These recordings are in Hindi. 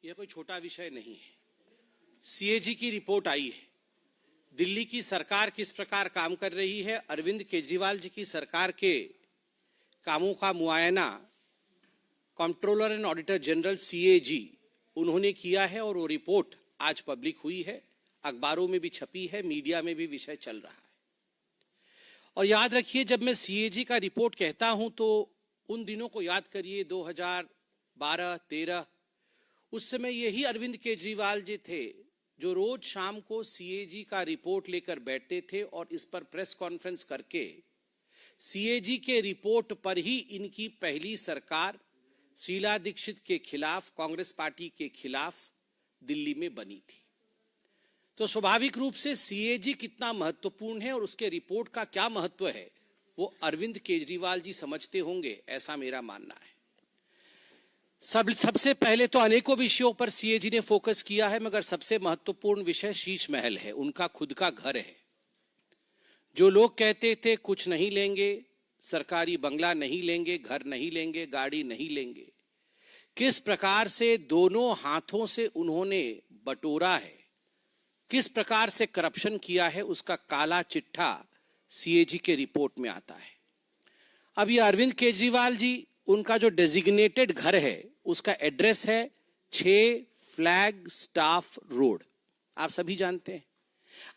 यह कोई छोटा विषय नहीं है। सीएजी की रिपोर्ट आई है। दिल्ली की सरकार किस प्रकार काम कर रही है, अरविंद केजरीवाल जी की सरकार के कामों का मुआयना controller and auditor general CAG उन्होंने किया है और वो रिपोर्ट आज पब्लिक हुई है, अखबारों में भी छपी है, मीडिया में भी विषय चल रहा है। और याद रखिए, जब मैं सीएजी का रिपोर्ट कहता हूं तो उन दिनों को याद करिए, 2012-13, उस समय यही अरविंद केजरीवाल जी थे जो रोज शाम को सीएजी का रिपोर्ट लेकर बैठते थे और इस पर प्रेस कॉन्फ्रेंस करके सीएजी के रिपोर्ट पर ही इनकी पहली सरकार शीला दीक्षित के खिलाफ, कांग्रेस पार्टी के खिलाफ दिल्ली में बनी थी। तो स्वाभाविक रूप से सीएजी कितना महत्वपूर्ण है और उसके रिपोर्ट का क्या महत्व है वो अरविंद केजरीवाल जी समझते होंगे, ऐसा मेरा मानना है। सबसे पहले तो अनेकों विषयों पर सीएजी ने फोकस किया है, मगर सबसे महत्वपूर्ण विषय शीश महल है, उनका खुद का घर है। जो लोग कहते थे कुछ नहीं लेंगे, सरकारी बंगला नहीं लेंगे, घर नहीं लेंगे, गाड़ी नहीं लेंगे, किस प्रकार से दोनों हाथों से उन्होंने बटोरा है, किस प्रकार से करप्शन किया है, उसका काला चिट्ठा सीएजी के रिपोर्ट में आता है। अब ये अरविंद केजरीवाल जी, उनका जो डेजिग्नेटेड घर है उसका एड्रेस है 6 फ्लैग स्टाफ रोड, आप सभी जानते हैं।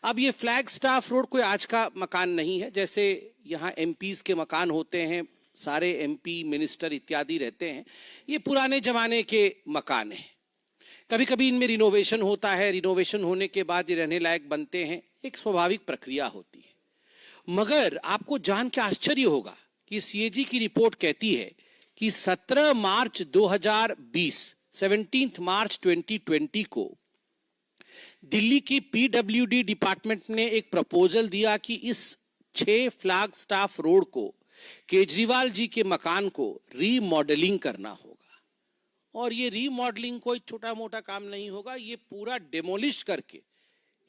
अब ये फ्लैग स्टाफ रोड कोई आज का मकान नहीं है, जैसे यहां एमपीज के मकान होते हैं, सारे एमपी मिनिस्टर इत्यादि रहते हैं, ये पुराने जमाने के मकान हैं। कभी कभी इनमें रिनोवेशन होता है, रिनोवेशन होने के बाद ये रहने लायक बनते हैं, एक स्वाभाविक प्रक्रिया होती है। मगर आपको जान के आश्चर्य होगा कि सीएजी की रिपोर्ट कहती है कि 17 मार्च 2020, 17 मार्च 2020 को दिल्ली की पीडब्ल्यूडी डिपार्टमेंट ने एक प्रपोजल दिया कि इस 6 फ्लैग स्टाफ रोड को, केजरीवाल जी के मकान को रीमॉडलिंग करना होगा। और ये रीमॉडलिंग कोई छोटा मोटा काम नहीं होगा, ये पूरा डेमोलिश करके,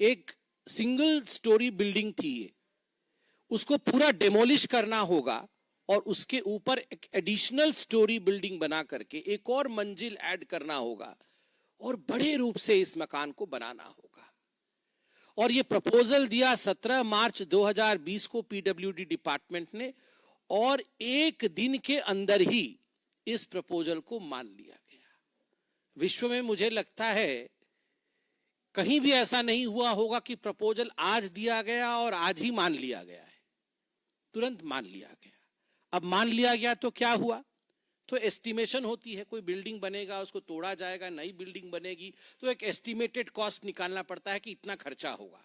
एक सिंगल स्टोरी बिल्डिंग थी ये, उसको पूरा डेमोलिश करना होगा और उसके ऊपर एक एडिशनल स्टोरी बिल्डिंग बना करके एक और मंजिल ऐड करना होगा और बड़े रूप से इस मकान को बनाना होगा। और ये प्रपोजल दिया 17 मार्च 2020 को पीडब्ल्यूडी डिपार्टमेंट ने, और एक दिन के अंदर ही इस प्रपोजल को मान लिया गया। विश्व में मुझे लगता है कहीं भी ऐसा नहीं हुआ होगा कि प्रपोजल आज दिया गया और आज ही मान लिया गया है, तुरंत मान लिया गया। अब मान लिया गया तो क्या हुआ, तो एस्टिमेशन होती है, कोई बिल्डिंग बनेगा, उसको तोड़ा जाएगा, नई बिल्डिंग बनेगी, तो एक एस्टिमेटेड कॉस्ट निकालना पड़ता है कि इतना खर्चा होगा।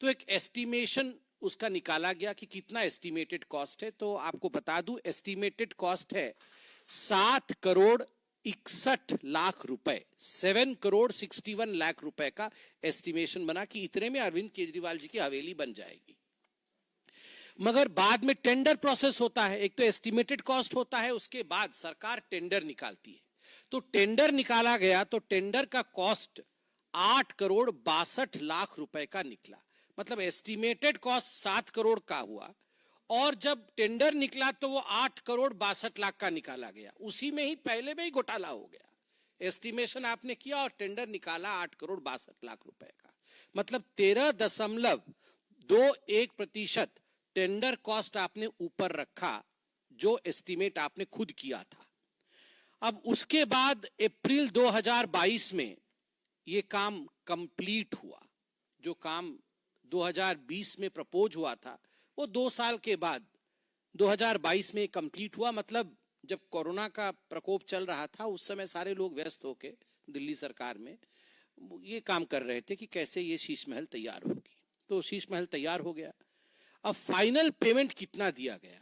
तो एक एस्टिमेशन उसका निकाला गया कि कितना एस्टिमेटेड कॉस्ट है। तो आपको बता दूं, एस्टिमेटेड कॉस्ट है 7 करोड़ 61 लाख रुपए, 7 करोड़ 61 लाख रुपए का एस्टिमेशन बना कि इतने में अरविंद केजरीवाल जी की हवेली बन जाएगी। मगर बाद में टेंडर प्रोसेस होता है, एक तो एस्टिमेटेड कॉस्ट होता है, उसके बाद सरकार टेंडर निकालती है। तो टेंडर निकाला गया तो टेंडर का कॉस्ट 8 करोड़ 62 लाख रुपए का निकला। मतलब एस्टिमेटेड कॉस्ट 7 करोड़ का हुआ और जब टेंडर निकला तो वो 8 करोड़ 62 लाख का निकाला गया। उसी में ही पहले में ही घोटाला हो गया। एस्टिमेशन आपने किया और टेंडर निकाला 8 करोड़ 62 लाख रुपए का, मतलब 13.21% टेंडर कॉस्ट आपने ऊपर रखा, जो एस्टिमेट आपने खुद किया था। अब उसके बाद अप्रैल 2022 में यह काम कंप्लीट हुआ। जो काम 2020 में प्रपोज हुआ था वो 2 साल के बाद 2022 में कंप्लीट हुआ। मतलब जब कोरोना का प्रकोप चल रहा था उस समय सारे लोग व्यस्त होके दिल्ली सरकार में ये काम कर रहे थे कि कैसे ये शीश महल तैयार होगी। तो शीश महल तैयार हो गया। अब फाइनल पेमेंट कितना दिया गया,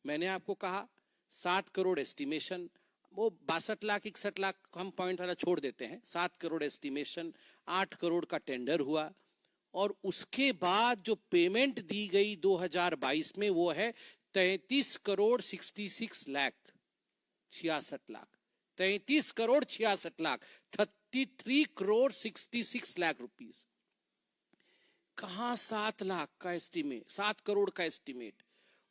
मैंने आपको कहा 7 करोड़ एस्टिमेशन, वो 62 लाख 61 लाख हम पॉइंट वाला छोड़ देते हैं, 7 करोड़ एस्टिमेशन, 8 करोड़ का टेंडर हुआ और उसके बाद जो पेमेंट दी गई 2022 में वो है 33 करोड़ 66 लाख 66 लाख 33 करोड़ 66 लाख 33 करोड़ 66 लाख रुपीस। कहां 7 लाख का एस्टीमेट, 7 करोड़ का एस्टीमेट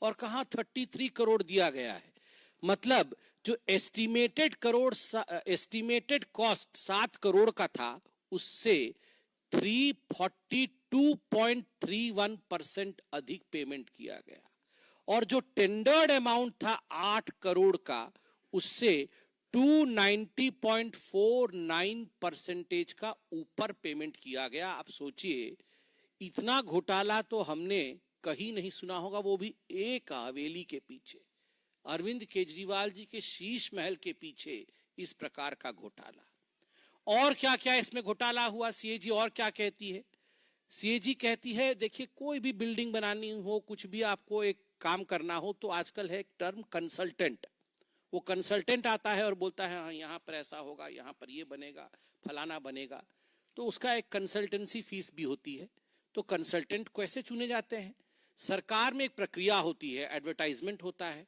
और कहां 33 करोड़ दिया गया है। मतलब जो एस्टिमेटेड कॉस्ट 7 करोड़ का था उससे 342.31% अधिक पेमेंट किया गया, और जो टेंडर्ड अमाउंट था 8 करोड़ का उससे 290.49% का ऊपर पेमेंट किया गया। आप सोचिए, इतना घोटाला तो हमने कहीं नहीं सुना होगा, वो भी एक हवेली के पीछे, अरविंद केजरीवाल जी के शीश महल के पीछे इस प्रकार का घोटाला। और क्या क्या इसमें घोटाला हुआ, सीएजी और क्या कहती है? सीएजी कहती है, देखिए कोई भी बिल्डिंग बनानी हो, कुछ भी आपको एक काम करना हो तो आजकल है एक टर्म कंसल्टेंट। वो कंसल्टेंट आता है और बोलता है हाँ यहाँ पर ऐसा होगा, यहाँ पर ये बनेगा, फलाना बनेगा, तो उसका एक कंसल्टेंसी फीस भी होती है। तो कंसल्टेंट कैसे चुने जाते हैं? सरकार में एक प्रक्रिया होती है, एडवर्टाइजमेंट होता है,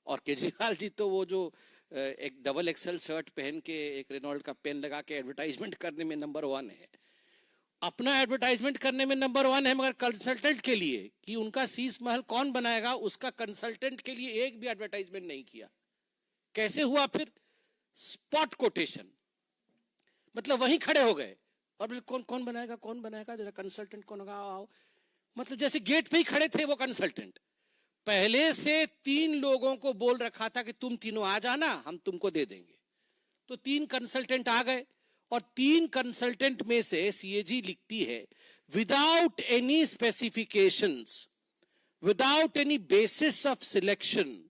और केजरीवाल जी तो वो जो एक डबल एक्सेल शर्ट पहन के एक रेनॉल्ड का पेन लगा के एडवर्टाइजमेंट करने में नंबर 1 है, अपना एडवर्टाइजमेंट करने में नंबर 1 है, मगर कंसल्टेंट के लिए कि उनका शीश महल कौन बनाएगा, उसका कंसल्टेंट के लिए एक भी एडवर्टाइजमेंट नहीं किया। कैसे हुआ फिर? स्पॉट कोटेशन, मतलब वहीं खड़े हो गए और कौन कौन बनाएगा, कौन बनाएगा, जरा कंसल्टेंट कौन होगा, आओ। मतलब जैसे गेट पे ही खड़े थे वो कंसल्टेंट। पहले से 3 लोगों को बोल रखा था कि तुम तीनों आ जाना, हम तुमको दे देंगे। तो 3 कंसल्टेंट आ गए, और 3 कंसल्टेंट में से सीएजी लिखती है, without any specifications, without any basis of selection,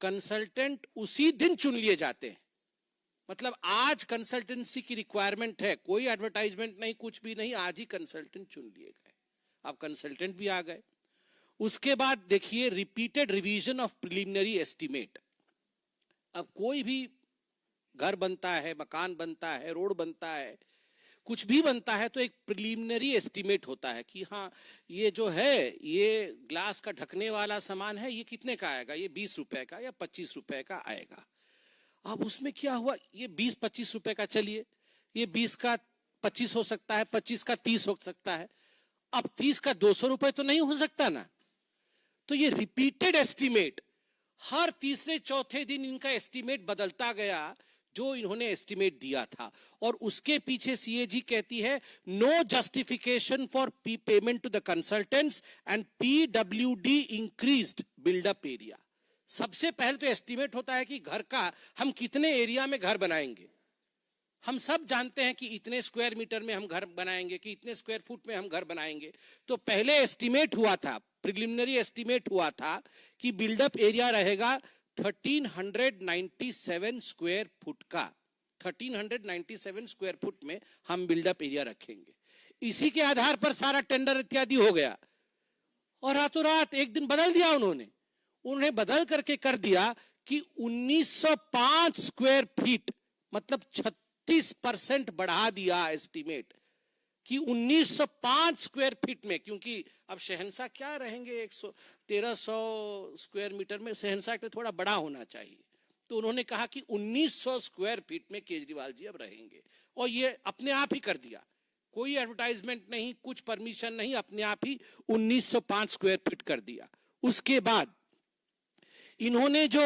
consultant उसी दिन चुन लिए जाते हैं। मतलब आज कंसल्टेंसी की रिक्वायरमेंट है, कोई एडवर्टाइजमेंट नहीं, कुछ भी नहीं, आज ही कंसल्टेंट चुन लिए गए। अब कंसल्टेंट भी आ गए। उसके बाद देखिए, repeated revision of preliminary estimate. अब कोई भी घर बनता है, मकान बनता है, रोड बनता है, कुछ भी बनता है तो एक प्रिलिमिनरी एस्टिमेट होता है कि हाँ ये जो है, ये ग्लास का ढकने वाला सामान है, ये कितने का आएगा, ये 20 रुपए का या 25 रुपए का आएगा। अब उसमें क्या हुआ, ये 20-25 रुपए का, चलिए ये 20 का 25 हो सकता है, 25 का 30 हो सकता है, अब 30 का 200 रुपए तो नहीं हो सकता ना। तो ये रिपीटेड एस्टिमेट, हर तीसरे चौथे दिन इनका एस्टिमेट बदलता गया जो इन्होंने एस्टिमेट दिया था। और उसके पीछे सीएजी कहती है, no justification for payment to the consultants and PWD increased buildup area. सबसे पहले तो एस्टिमेट होता है कि घर का हम कितने एरिया में घर बनाएंगे। हम सब जानते हैं कि इतने स्क्वायर मीटर में हम घर बनाएंगे, कि इतने स्क्वायर फुट में हम घर बनाएंगे। तो पहले एस्टिमेट हुआ था, प्रिलिमिनरी एस्टिमेट हुआ था कि बिल्डअप एरिया रहेगा 1397 स्क्वायर फुट का। 1397 स्क्वायर फुट में हम बिल्डअप एरिया रखेंगे। इसी के आधार पर सारा टेंडर इत्यादि हो गया, और रातों रात एक दिन बदल दिया उन्होंने बदल करके कर दिया कि 1905 स्क्वायर फीट, मतलब 36% बढ़ा दिया एस्टिमेट कि 1905 स्क्वायर फीट में। क्योंकि अब शहंशाह क्या रहेंगे 1300 स्क्वायर मीटर में, शहंशाह तो थोड़ा बड़ा होना चाहिए। तो उन्होंने कहा कि 1900 स्क्वायर फीट में केजरीवाल जी अब रहेंगे, और ये अपने आप ही कर दिया, कोई एडवर्टाइजमेंट नहीं, कुछ परमिशन नहीं, अपने आप ही 1905 स्क्वायर फीट कर दिया। उसके बाद इन्होंने जो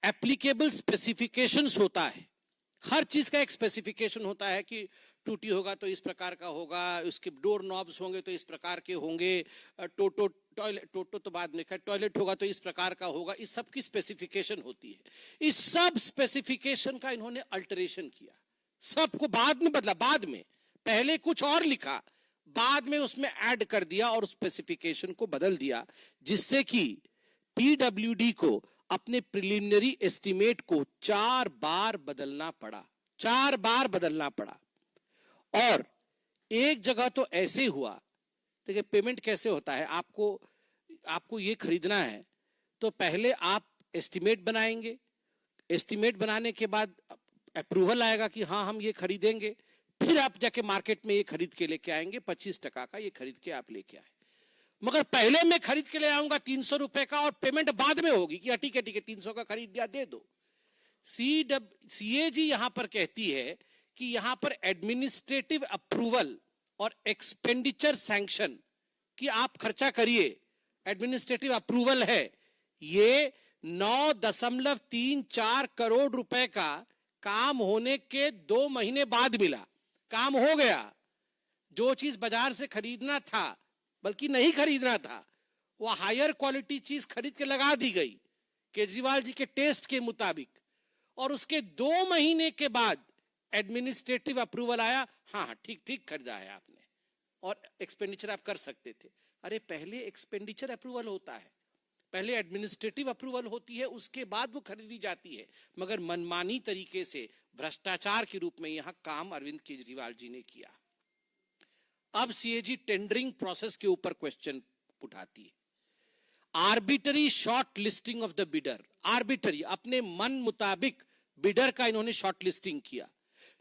एप्लीकेबल स्पेसिफिकेशंस होता है, हर चीज का एक स्पेसिफिकेशन होता है कि टूटी होगा तो इस प्रकार का होगा, उसके डोर नॉब्स होंगे तो इस प्रकार के होंगे, टोटो तो बाद में, टॉयलेट होगा तो इस प्रकार का होगा, इस सब की स्पेसिफिकेशन होती है। इस सब स्पेसिफिकेशन का इन्होंने अल्टरेशन किया, सबको बाद में बदला, बाद में पहले कुछ और लिखा, बाद में उसमें ऐड कर दिया और स्पेसिफिकेशन को बदल दिया, जिससे कि पीडब्ल्यूडी को अपने प्रिलिमिनरी एस्टिमेट को 4 बार बदलना पड़ा, 4 बार बदलना पड़ा। और एक जगह तो ऐसे हुआ, देखिए पेमेंट कैसे होता है, आपको ये खरीदना है तो पहले आप एस्टिमेट बनाएंगे, एस्टिमेट बनाने के बाद अप्रूवल आएगा कि हाँ हम ये खरीदेंगे, फिर आप जाके मार्केट में ये खरीद के लेके आएंगे, 25% का ये खरीद के आप लेके आए। मगर पहले मैं खरीद के ले आऊंगा 300 रुपए का, और पेमेंट बाद में होगी कि ठीक है 300 का खरीद दिया, दे दो। सीएजी यहां पर कहती है कि यहां पर एडमिनिस्ट्रेटिव अप्रूवल और एक्सपेंडिचर सैंक्शन कि आप खर्चा करिए, एडमिनिस्ट्रेटिव अप्रूवल है, ये 9.34 करोड़ रुपए का काम होने के 2 महीने बाद मिला। काम हो गया। जो चीज बाजार से खरीदना था, बल्कि नहीं खरीदना था, वो हायर क्वालिटी चीज खरीद के लगा दी गई केजरीवाल जी के टेस्ट के मुताबिक, और उसके 2 महीने के बाद एडमिनिस्ट्रेटिव अप्रूवल आया। हाँ, ठीक ठीक खरीदा है आपने और एक्सपेंडिचर आप कर सकते थे। अरे पहले एक्सपेंडिचर अप्रूवल होता है, पहले एडमिनिस्ट्रेटिव अप्रूवल होती है, उसके बाद वो खरीदी जाती है। मगर मनमानी तरीके से भ्रष्टाचार के रूप में यहां काम अरविंद केजरीवाल जी ने किया। अब सीएजी टेंडरिंग प्रोसेस के ऊपर क्वेश्चन उठाती है। Arbitrary short listing of the bidder, arbitrary, अपने मन मुताबिक बिडर का इन्होंने शॉर्ट लिस्टिंग किया।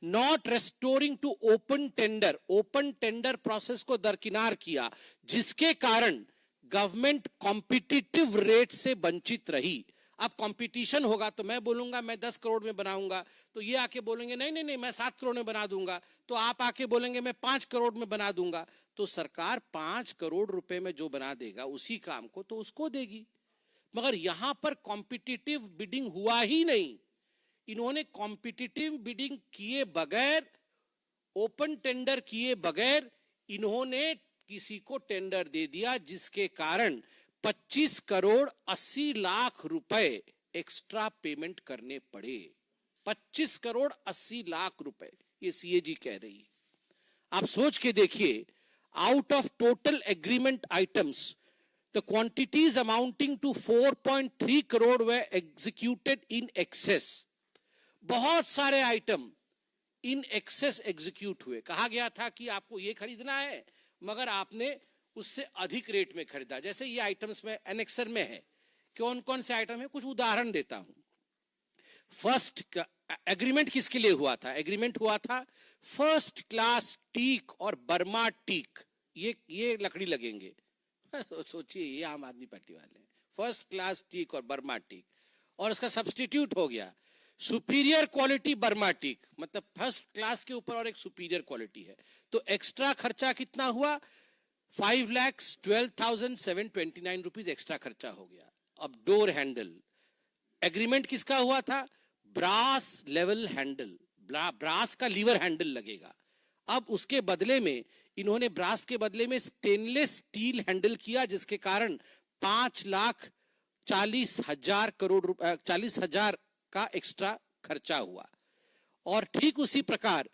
Not restoring to open tender, open tender process को दरकिनार किया, जिसके कारण गवर्नमेंट कॉम्पिटिटिव रेट से वंचित रही। अब कंपटीशन होगा तो मैं बोलूंगा मैं 10 करोड़ में बनाऊंगा, तो ये आके बोलेंगे नहीं नहीं नहीं मैं 7 करोड़ में बना दूंगा, तो आप आके बोलेंगे मैं 5 करोड़ में बना दूंगा। तो सरकार 5 करोड़ रुपए में जो बना देगा उसी काम को तो उसको देगी। मगर यहां पर कॉम्पिटिटिव बिडिंग हुआ ही नहीं। इन्होंने कॉम्पिटिटिव बिडिंग किए बगैर, ओपन टेंडर किए बगैर इन्होंने किसी को टेंडर दे दिया, जिसके कारण 25 करोड़ 80 लाख रुपए एक्स्ट्रा पेमेंट करने पड़े। 25 करोड़ 80 लाख रुपए, ये सीएजी कह रही है। आप सोच के देखिए, out of total agreement items the quantities amounting to 4.3 crore were executed in excess. बहुत सारे आइटम इन एक्सेस एग्जीक्यूट हुए। कहा गया था कि आपको ये खरीदना है, मगर आपने उससे अधिक रेट में खरीदा। जैसे ये आइटम्स में एनेक्सर में है, कौन कौन से आइटम है, कुछ उदाहरण देता हूं। फर्स्ट एग्रीमेंट किसके लिए हुआ था? एग्रीमेंट हुआ था फर्स्ट क्लास टीक और बर्मा टीक, ये लकड़ी लगेंगे। सोचिए, ये आम आदमी पार्टी वाले, फर्स्ट क्लास टीक और बर्मा टीक, और उसका सब्स्टिट्यूट हो गया सुपीरियर क्वालिटी बर्मा टीक, मतलब फर्स्ट क्लास के ऊपर और एक सुपीरियर क्वालिटी है। तो एक्स्ट्रा खर्चा कितना हुआ? 5,12,729 रुपीज एक्स्ट्रा खर्चा हो गया। अब डोर हैंडल, एग्रीमेंट किसका हुआ था? ब्रास लेवल हैंडल, ब्रास का लीवर हैंडल लगेगा। अब उसके बदले में इन्होंने ब्रास के बदले में स्टेनलेस स्टील हैंडल किया, जिसके कारण 5,40,000 करोड़ रुपए, 40,000 का एक्स्ट्रा खर्चा हुआ। और ठीक उसी प्रकार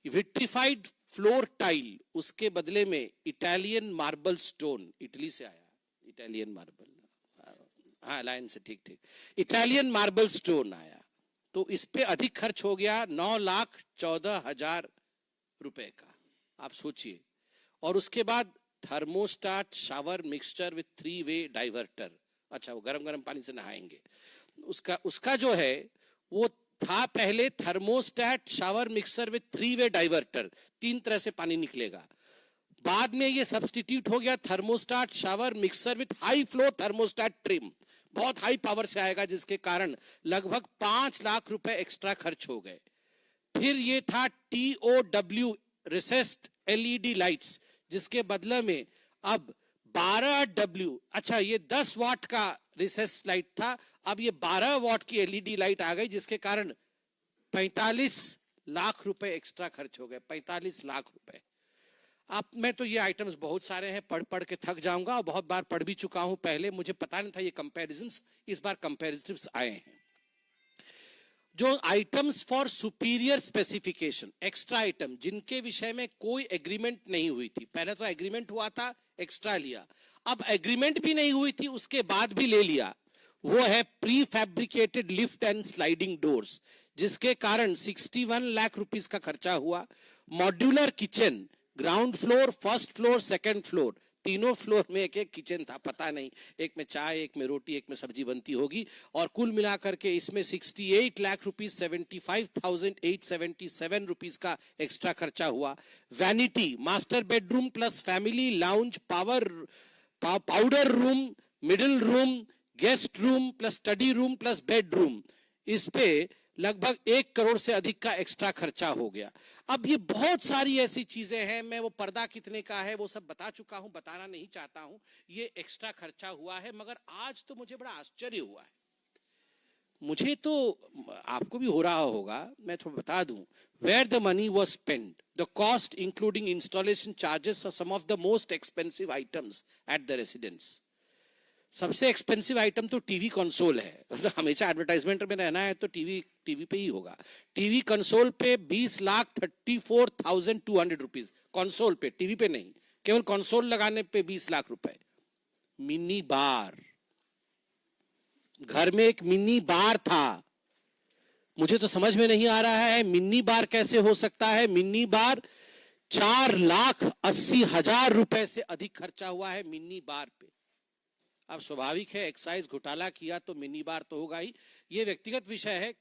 विट्रिफाइड फ्लोर टाइल, उसके बदले में इटालियन मार्बल स्टोन, इटली से आया इटालियन मार्बल, हाँ लाइन से, ठीक ठीक, इटालियन मार्बल स्टोन आया, तो इस पे अधिक खर्च हो गया 9,14,000 रुपए का। आप सोचिए। और उसके बाद thermostat shower mixture with 3 way diverter, अच्छा वो गरम गरम पानी से नहाएंगे, उसका जो है वो था पहले thermostat shower mixer with 3 way diverter, 3 तरह से पानी निकलेगा। बाद में ये सब्स्टिट्यूट हो गया thermostat shower mixer with high flow thermostat trim, बहुत हाई पावर से आएगा, जिसके कारण लगभग 5 लाख रुपए एक्स्ट्रा खर्च हो गए। फिर ये था TOW रिसेस्ड LED लाइट्स, जिसके बदले में अब 12W, अच्छा ये 10 वाट का रिसेस लाइट था, अब ये 12 वाट की LED लाइट आ गई, जिसके कारण 45 लाख रुपए एक्स्ट्रा खर्च हो गए। 45 लाख रुपए। अब मैं तो ये आइटम्स बहुत सारे हैं, पढ़ पढ़ के थक जाऊंगा, और बहुत बार पढ़ भी चुका हूं पहले, मुझे पता नहीं था ये कंपैरिजंस, इस बार कंपैरिटिव्स आए हैं। जो items for superior specification, extra item, जिनके विषय में कोई एग्रीमेंट नहीं हुई थी, पहले तो एग्रीमेंट हुआ था, एक्स्ट्रा लिया, अब एग्रीमेंट भी नहीं हुई थी, उसके बाद भी ले लिया, वो है pre fabricated lift and sliding doors, जिसके कारण 61 लाख रुपीस का खर्चा हुआ। Modular kitchen, ground floor, first floor, second floor, तीनों फ्लोर में एक एक किचन था, पता नहीं एक में चाय, एक में रोटी, एक में सब्जी बनती होगी, और कुल मिलाकर के इसमें 68 लाख रुपीस 75,877 रुपीस का एक्स्ट्रा खर्चा हुआ। Vanity, master bedroom plus family lounge, powder room, middle room, guest room plus study room plus bedroom, इस पे लगभग 1 करोड़ से अधिक का एक्स्ट्रा खर्चा हो गया। अब ये बहुत सारी ऐसी चीजें हैं, मैं वो पर्दा कितने का है वो सब बता चुका हूं, बताना नहीं चाहता हूं। ये एक्स्ट्रा खर्चा हुआ है, मगर आज तो मुझे बड़ा आश्चर्य हुआ है। मुझे तो, आपको भी हो रहा होगा, मैं थोड़ा बता दूं, where the money was spend, the cost including installation charges of some of the most expensive items at the residence. सबसे एक्सपेंसिव आइटम तो टीवी कंसोल है। तो हमेशा एडवर्टाइजमेंट में रहना है तो टीवी पे ही होगा। टीवी कंसोल पे 20,34,200 रुपीज कंसोल पे, टीवी पे नहीं, केवल कंसोल लगाने पे 20 लाख रुपए। मिनी बार, घर में एक मिनी बार था, मुझे तो समझ में नहीं आ रहा है मिनी बार कैसे हो सकता है। मिनी बार 4,80,000 रुपए से अधिक खर्चा हुआ है मिनी बार पे। अब स्वाभाविक है, एक्साइज घोटाला किया तो मिनी बार तो होगा ही। ये व्यक्तिगत विषय है,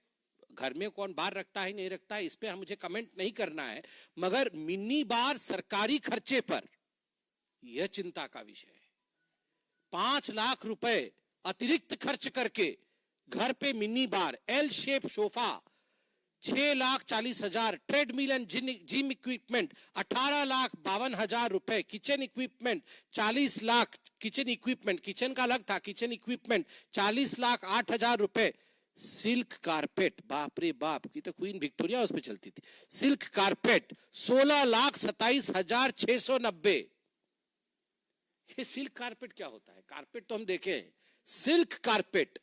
घर में कौन बार रखता है नहीं रखता है इस पे मुझे कमेंट नहीं करना है, मगर मिनी बार सरकारी खर्चे पर यह चिंता का विषय है। 5 लाख रुपए अतिरिक्त खर्च करके घर पे mini bar, L shape sofa 6,40,000, treadmill and gym equipment 18,52,000 रुपए, kitchen equipment 40 lakh, kitchen equipment, kitchen का अलग था, किचन इक्विपमेंट 40,08,000 रुपए, सिल्क कारपेट, बाप रे बाप की तो क्वीन विक्टोरिया उस पर चलती थी, सिल्क कारपेट 16,27,690। ये सिल्क कारपेट क्या होता है? कारपेट तो हम देखे, सिल्क कारपेट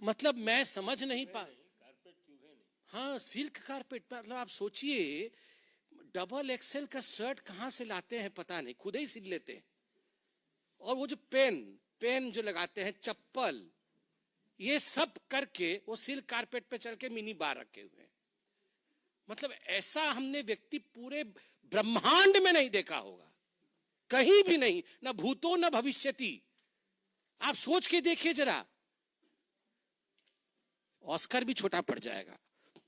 मतलब मैं समझ नहीं पा, हाँ सिल्क कारपेट, मतलब आप सोचिए डबल एक्सेल का शर्ट कहां से लाते हैं पता नहीं, खुद ही सिल लेते हैं। और वो जो पेन जो लगाते हैं, चप्पल, ये सब करके वो सिल्क कारपेट पे चल के मिनी बार रखे हुए हैं। मतलब ऐसा हमने व्यक्ति पूरे ब्रह्मांड में नहीं देखा होगा, कहीं भी नहीं, ना भूतो न भविष्यति। आप सोच के देखिए जरा, ऑस्कर भी छोटा पड़ जाएगा।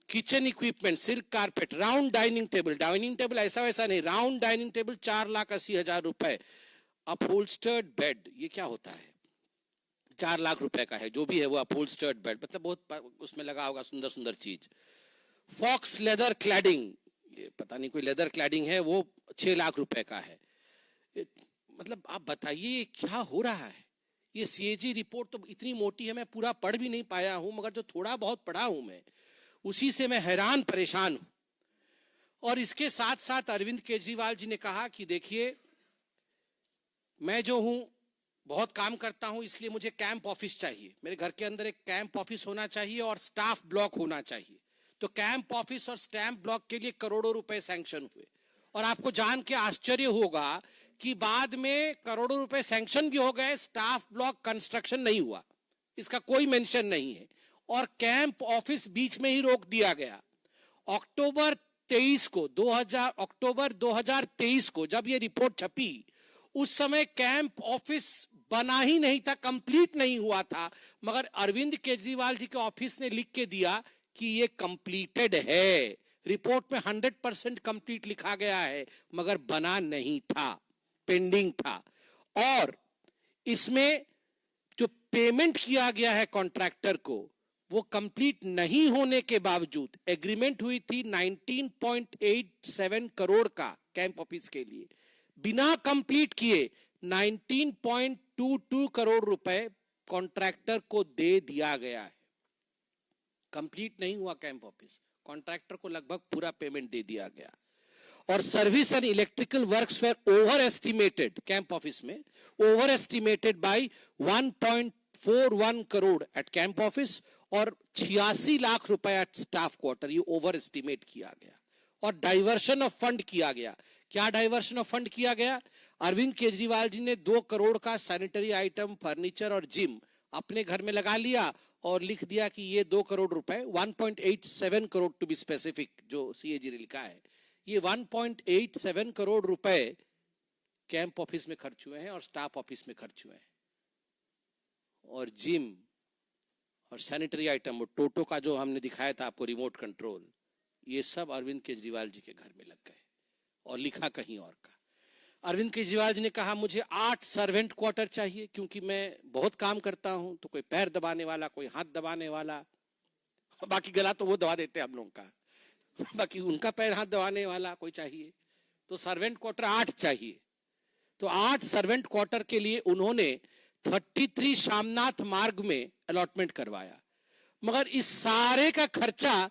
Kitchen equipment, silk carpet, round dining table ऐसा वैसा नहीं, राउंड डाइनिंग टेबल 4,80,000 रुपए, अपहोल्स्टर्ड बेड, ये क्या होता है, 4 लाख रुपए का है, जो भी है वो अपहोल्स्टर्ड बेड, मतलब बहुत उसमें लगा होगा सुंदर सुंदर चीज। फॉक्स लेदर क्लैडिंग, ये पता नहीं कोई लेदर क्लैडिंग है, वो 6 लाख रुपए का है। मतलब आप बताइए क्या हो रहा है। ये सीएजी रिपोर्ट तो इतनी मोटी है, मैं पूरा पढ़ भी नहीं पाया हूं, मगर जो थोड़ा बहुत पढ़ा हूं मैं, उसी से मैं हैरान परेशान हूं। और इसके साथ साथ अरविंद केजरीवाल जी ने कहा कि देखिए मैं जो हूं बहुत काम करता हूं, इसलिए मुझे कैंप ऑफिस चाहिए, मेरे घर के अंदर एक कैंप ऑफिस होना चाहिए और स्टाफ ब्लॉक होना चाहिए। तो कैंप ऑफिस और स्टैंप ब्लॉक के लिए करोड़ों रुपए सैंक्शन हुए। और आपको जान के आश्चर्य होगा कि बाद में करोड़ों रुपए सैंक्शन भी हो गए, स्टाफ ब्लॉक कंस्ट्रक्शन नहीं हुआ, इसका कोई मेंशन नहीं है, और कैंप ऑफिस बीच में ही रोक दिया गया। अक्टूबर 2023 को जब ये रिपोर्ट छपी, उस समय कैंप ऑफिस बना ही नहीं था, कंप्लीट नहीं हुआ था, मगर अरविंद केजरीवाल जी के ऑफिस ने लिख के दिया कि ये कंप्लीटेड है। रिपोर्ट में 100% कंप्लीट लिखा गया है, मगर बना नहीं था, पेंडिंग था। और इसमें जो पेमेंट किया गया है कॉन्ट्रैक्टर को, वो कंप्लीट नहीं होने के बावजूद, एग्रीमेंट हुई थी 19.87 करोड़ का कैंप ऑफिस के लिए, बिना कंप्लीट किए 19.22 करोड़ रुपए कॉन्ट्रैक्टर को दे दिया गया है। कंप्लीट नहीं हुआ कैंप ऑफिस, कॉन्ट्रैक्टर को लगभग पूरा पेमेंट दे दिया गया। और service and electrical works were over estimated, camp office में over estimated by 1.41 crore at camp office और 86 लाख रुपए एट स्टाफ क्वार्टर, ये ओवर एस्टिमेट किया गया। और डाइवर्शन ऑफ फंड किया गया। क्या डाइवर्शन ऑफ फंड किया गया? अरविंद केजरीवाल जी ने 2 करोड़ का सैनिटरी आइटम, फर्नीचर और जिम अपने घर में लगा लिया और लिख दिया कि ये 2 करोड़ रुपए, 1.87 करोड़ टू बी स्पेसिफिक, जो सीएजी ने लिखा है, ये 1.87 करोड़ रुपए कैंप ऑफिस में खर्च हुए हैं और स्टाफ ऑफिस में खर्च हुए हैं। और जिम और सैनिटरी आइटम, वो टोटो का जो हमने दिखाया था आपको रिमोट कंट्रोल, ये सब अरविंद केजरीवाल जी के घर में लग गए और लिखा कहीं और का। अरविंद केजरीवाल जी ने कहा मुझे 8 सर्वेंट क्वार्टर चाहिए, क्योंकि मैं बहुत काम करता हूं, तो कोई पैर दबाने वाला, कोई हाथ दबाने वाला, बाकी गला तो वो दबा देते हम लोग का, बाकी उनका पैर हाथ दबाने वाला कोई चाहिए। तो सर्वेंट क्वार्टर 8 चाहिए। तो 8 सर्वेंट क्वार्टर के लिए उन्होंने 33 शामनाथ मार्ग में अलॉटमेंट करवाया, मगर इस सारे का खर्चा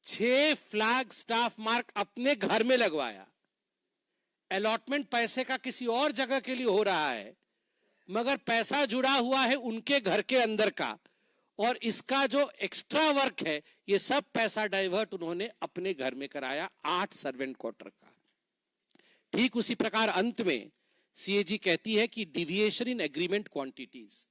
6 फ्लैग स्टाफ मार्क अपने घर में लगवाया। अलॉटमेंट पैसे का किसी और जगह के लिए हो रहा है, मगर पैसा जुड़ा हुआ है उनके घर के अंदर का, और इसका जो एक्स्ट्रा वर्क है ये सब पैसा डाइवर्ट उन्होंने अपने घर में कराया 8 सर्वेंट क्वार्टर का। ठीक उसी प्रकार अंत में सीएजी कहती है कि डिविएशन इन एग्रीमेंट क्वांटिटीज,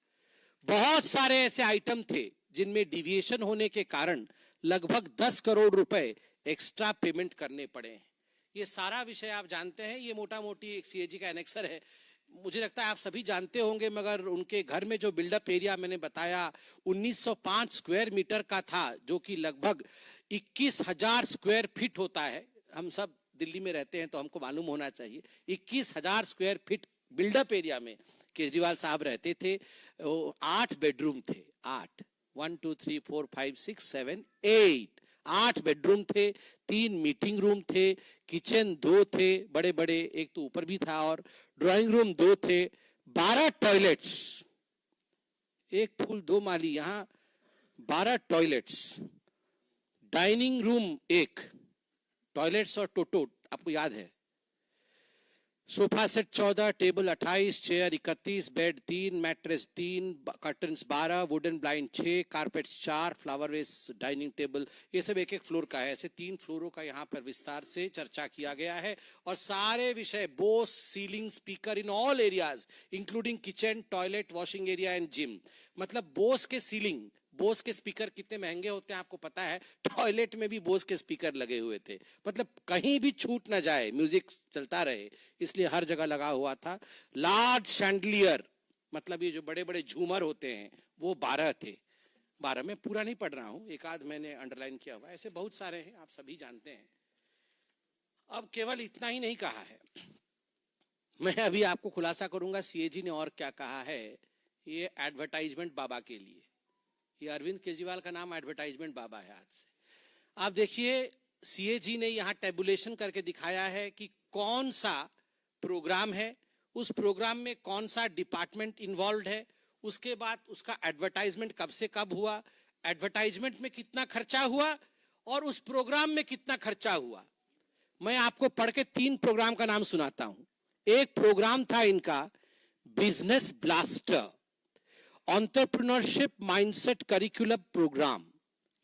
बहुत सारे ऐसे आइटम थे जिनमें डिविएशन होने के कारण लगभग 10 करोड़ रुपए एक्स्ट्रा पेमेंट करने पड़े हैं। ये सारा विषय आप जानते हैं, ये मोटा मोटी एक सीएजी का एनेक्सर है। मुझे लगता है आप सभी जानते होंगे, मगर उनके घर में जो बिल्डअप एरिया मैंने बताया 1905 स्क्वायर मीटर का था, जो कि लगभग 21,000 स्क्वायर फीट होता है। हम सब दिल्ली में रहते हैं तो हमको मालूम होना चाहिए, 21,000 स्क्वायर फीट बिल्डअप एरिया में केजरीवाल साहब रहते थे। 8 बेडरूम थे, 8, 1 2 3 4 5 6 7 8 बेडरूम थे, 3 मीटिंग रूम थे, किचन 2 थे बड़े बड़े, एक तो ऊपर भी था, और ड्राइंग रूम 2 थे, 12 टॉयलेट्स, एक फूल 2 माली, यहां 12 टॉयलेट्स, डाइनिंग रूम 1, टॉयलेट्स और टोटो आपको याद है, sofa set 14, table 28, chair 31, bed 3, mattress 3, curtains 12, wooden blind 6, carpets 4, flower vase, dining table, ये सब एक एक फ्लोर का है। ऐसे 3 फ्लोरों का यहाँ पर विस्तार से चर्चा किया गया है, और सारे विषय Bose ceiling speaker in all areas including kitchen, toilet, washing area and gym. मतलब बोस के सीलिंग, बोस के स्पीकर कितने महंगे होते हैं आपको पता है, टॉयलेट में भी बोस के स्पीकर लगे हुए थे, मतलब कहीं भी छूट ना जाए, म्यूजिक चलता रहे, इसलिए हर जगह लगा हुआ था। लार्ज शैंडलियर, मतलब ये जो बड़े बड़े झूमर होते हैं, वो 12 थे। 12 में पूरा नहीं पढ़ रहा हूं, एक आध मैंने अंडरलाइन किया हुआ, ऐसे बहुत सारे हैं, आप सभी जानते हैं। अब केवल इतना ही नहीं कहा है, मैं अभी आपको खुलासा करूंगा सीएजी ने और क्या कहा है। ये एडवर्टाइजमेंट बाबा के लिए, ये अरविंद केजरीवाल का नाम एडवर्टाइजमेंट बाबा है आज से। आप देखिए, सीएजी ने यहां टेबुलेशन करके दिखाया है कि कौन सा प्रोग्राम है, उस प्रोग्राम में कौन सा डिपार्टमेंट इन्वॉल्व है, उसके बाद उसका एडवर्टाइजमेंट कब से कब हुआ, एडवर्टाइजमेंट में कितना खर्चा हुआ, और उस प्रोग्राम में कितना खर्चा हुआ। मैं आपको पढ़ के 3 प्रोग्राम का नाम सुनाता हूं। एक प्रोग्राम था इनका business blaster, entrepreneurship mindset curriculum program.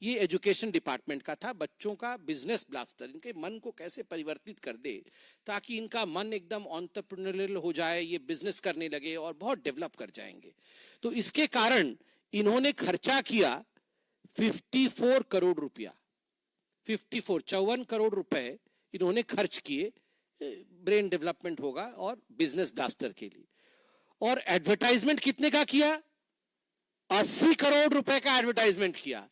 ये एजुकेशन डिपार्टमेंट का था, बच्चों का बिजनेस ब्लास्टर, इनके मन को कैसे परिवर्तित कर दे ताकि इनका मन एकदम एंटरप्रेन्योरियल हो जाए, ये बिजनेस करने लगे और बहुत डेवलप कर जाएंगे। तो इसके कारण इन्होंने खर्चा किया 54 करोड़ रुपया, 54 करोड़ रुपए इन्होंने खर्च किए, ब्रेन डेवलपमेंट होगा और बिजनेस ब्लास्टर के लिए। और एडवर्टाइजमेंट कितने का किया, 80 करोड़ रुपए का एडवर्टाइजमेंट किया।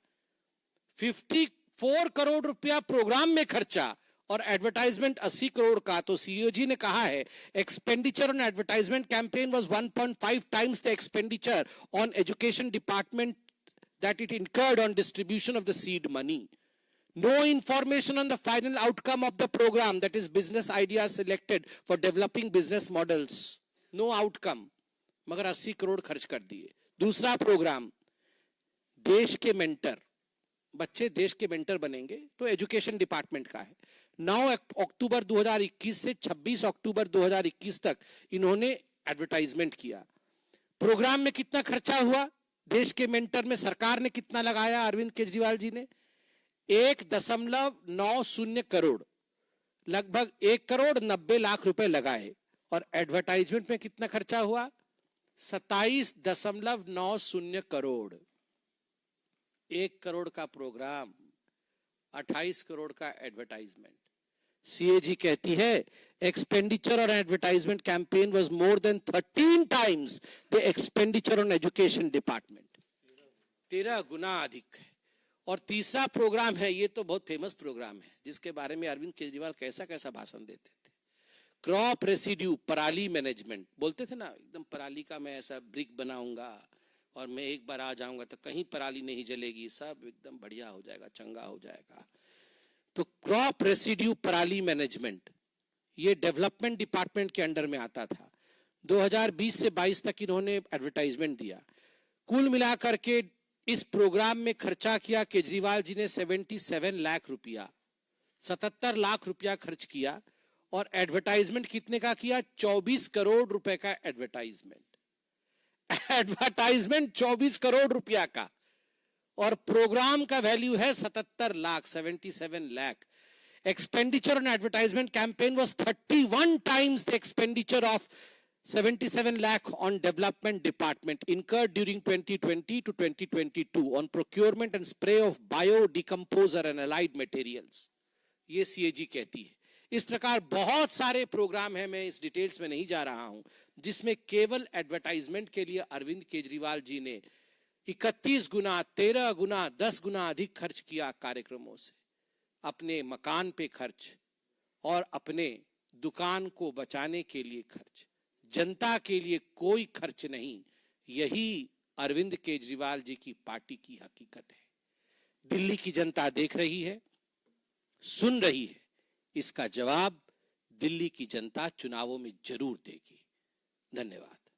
54 करोड़ रुपया प्रोग्राम में खर्चा और एडवर्टाइजमेंट 80 करोड़ का। तो सीओजी ने कहा है expenditure on advertisement campaign was 1.5 times the expenditure on education department that it incurred on distribution of the seed money. No information on the final outcome of the program, that is business ideas selected for developing business models. No outcome, मगर 80 करोड़ खर्च कर दिए। दूसरा प्रोग्राम देश के मेंटर, बच्चे देश के मेंटर बनेंगे, तो एजुकेशन डिपार्टमेंट का है। 9 अक्टूबर 2021 से 26 अक्टूबर 2021 तक इन्होंने एडवर्टाइजमेंट किया। प्रोग्राम में कितना खर्चा हुआ, देश के मेंटर में सरकार ने कितना लगाया, अरविंद केजरीवाल जी ने 1.90 करोड़, लगभग 1 करोड़ 90 लाख रुपए लगाए। और एडवर्टाइजमेंट में कितना खर्चा हुआ, 27.90 करोड़। 1 करोड़ का प्रोग्राम, 28 करोड़ का एडवर्टाइजमेंट। सीएजी कहती है expenditure on advertisement campaign was more than 13 times the expenditure on education department, 13 गुना अधिक है। और तीसरा प्रोग्राम है, ये तो बहुत फेमस प्रोग्राम है, जिसके बारे में अरविंद केजरीवाल कैसा कैसा भाषण देते थे। क्रॉप रेसिड्यू, पराली मैनेजमेंट, बोलते थे ना एकदम पराली का मैं ऐसा ब्रिक बनाऊंगा, और मैं एक बार आ जाऊंगा तो कहीं पराली नहीं जलेगी, सब एकदम बढ़िया हो जाएगा, चंगा हो जाएगा। तो क्रॉप रेसिड्यू पराली मैनेजमेंट ये डेवलपमेंट डिपार्टमेंट के अंडर में आता था। 2020 से 22 तक इन्होंने एडवर्टाइजमेंट दिया। कुल मिलाकर के इस प्रोग्राम में खर्चा किया केजरीवाल जी ने 77 लाख रुपया, 77 लाख रुपया खर्च किया। और एडवर्टाइजमेंट कितने का किया? 24 करोड़ रुपए का एडवर्टाइजमेंट। एडवर्टाइजमेंट 24 करोड़ रुपया का, और प्रोग्राम का वैल्यू है 77 lakh, 77 lakh. Expenditure on advertisement campaign was 31 times the expenditure of 77 lakh on development department incurred during 2020 to 2022 on procurement and spray of biodecomposer and allied materials. ये CAG कहती है। इस प्रकार बहुत सारे प्रोग्राम हैं, मैं इस डिटेल्स में नहीं जा रहा हूं, जिसमें केवल एडवर्टाइजमेंट के लिए अरविंद केजरीवाल जी ने 31 गुना, 13 गुना, 10 गुना अधिक खर्च किया कार्यक्रमों से। अपने मकान पे खर्च और अपने दुकान को बचाने के लिए खर्च, जनता के लिए कोई खर्च नहीं। यही अरविंद केजरीवाल जी की पार्टी की हकीकत है। दिल्ली की जनता देख रही है, सुन रही है। इसका जवाब दिल्ली की जनता चुनावों में जरूर देगी। धन्यवाद।